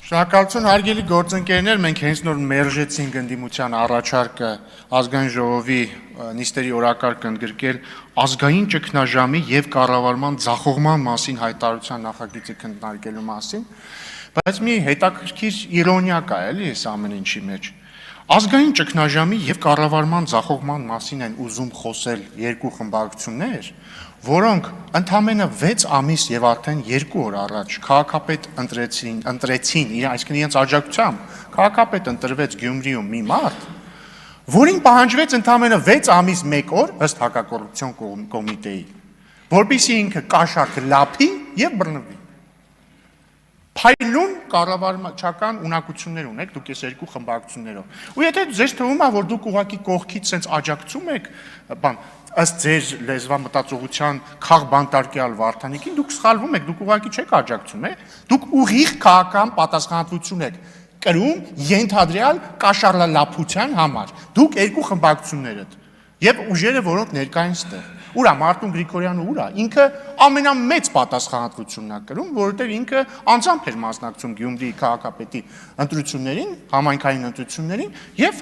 Շնորհակալություն հարգելի գործընկերներ, մենք հենց նոր մերժեցինք ընդդիմության առաջարկը ազգային ժողովի նիստերի օրակարգը ընդգրկել ազգային ճգնաժամի եւ կառավարման ձախողման մասին հայտարարության նախագիծը քննարկելու մասին, բայց մի հետաքրքիր իրոնիա կա էլի այս ամեն ինչի մեջ։ Ազգային ճգնաժամի եւ կառավարման ձախողման մասին են ուզում խոսել երկու խմբակցություններ, որոնք ընդամենը 6 ամիս եւ արդեն 2 օր առաջ քաղաքապետ ընտրեցին, այսինքն իրենց աջակցությամբ քաղաքապետ ընտրվեց Գյումրիում մի մարդ, որին պահանջվեց ընդամենը 6 ամիս 1 օր ըստ հակակոռուպցիոն կոմիտեի, որպեսզի ինքը կաշառք լափի եւ բռնվի։ Փայլուն կառավարչական ունակություններ ունեք դուք այս երկու խմբակցություններով։ Ու եթե ձեզ թվում է, որ դուք ուղղակի կողքից sense աջակցում եք, ըստ ձեր լեզվամտածողության քաղբանտարկյալ Վարդանիկին, դուք սխալվում եք, դուք ուղղակի չեք աջակցում, դուք ուղիղ քաղաքական պատասխանատվություն եք կրում ենթադրյալ կաշառլափության համար։ Դուք երկու խմբակցություններդ եւ ուժերը, որոնք ներկա են ստեղ։ Ուրա Մարտուն Գրիգորյանը ուրա, ինքը ամենամեծ պատասխանատվությունն է կրում, որովհետև ինքը անձամբ էր մասնակցում Գյումրիի քաղաքապետի ընտրություններին, համայնքային ընտրություններին եւ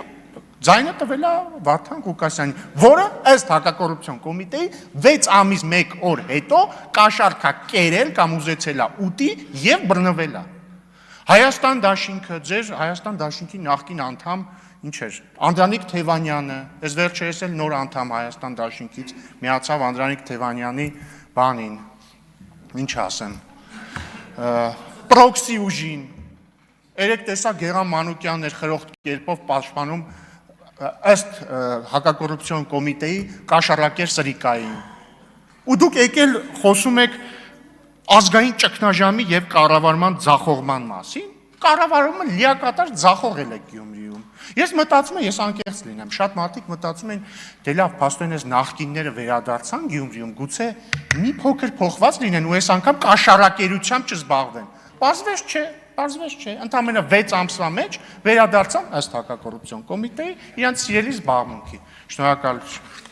ձայնը տվել է Վարդան Ղուկասյանին, որը ըստ հակակոռուպցիոն կոմիտեի 6 ամիս 1 օր հետո կաշառք է կերել կամ ուզեցել է ուտի եւ բռնվել է։ Հայաստան դաշինքը, ձեր Հայաստան դաշինքի նախկին անդամ ինչ էր, Անդրանիկ Թևանյանը, այս վերջերս էլ նոր անդամ Հայաստան դաշինքից միացավ Անդրանիկ Թևանյանի բանին, ինչ ասեմ, պրոքսի ուժին, երեք տեսա Գեղամ Մանուկյանն էր խրոխտ կերպով պաշտպանում ըստ հակակոռուպցիոն կոմիտեի կաշառակեր Սրիկային։ Ու դուք եկել խոսում եք ազգային ճգնաժամի եւ կառավարման ձախողման մասին, կառավարումը լիակատար ձախողել է Գյումրիում։ Ես մտածում եմ, ես անկեղծ լինեմ, շատ մարդիկ մտածում են, դե լավ, փաստորեն այս նախկինները վերադարձան Գյումրիում, գուցե մի փոքր փոխված լինեն ու այս անգամ կաշառակերությամբ չզբաղվեն։ Պարզվեց չէ, ընդամենը 6 ամսվա մեջ վերադարձան ըստ հակակոռուպցիոն կոմիտեի իրենց սիրելի զբաղմունքի։ Շնորհակալություն։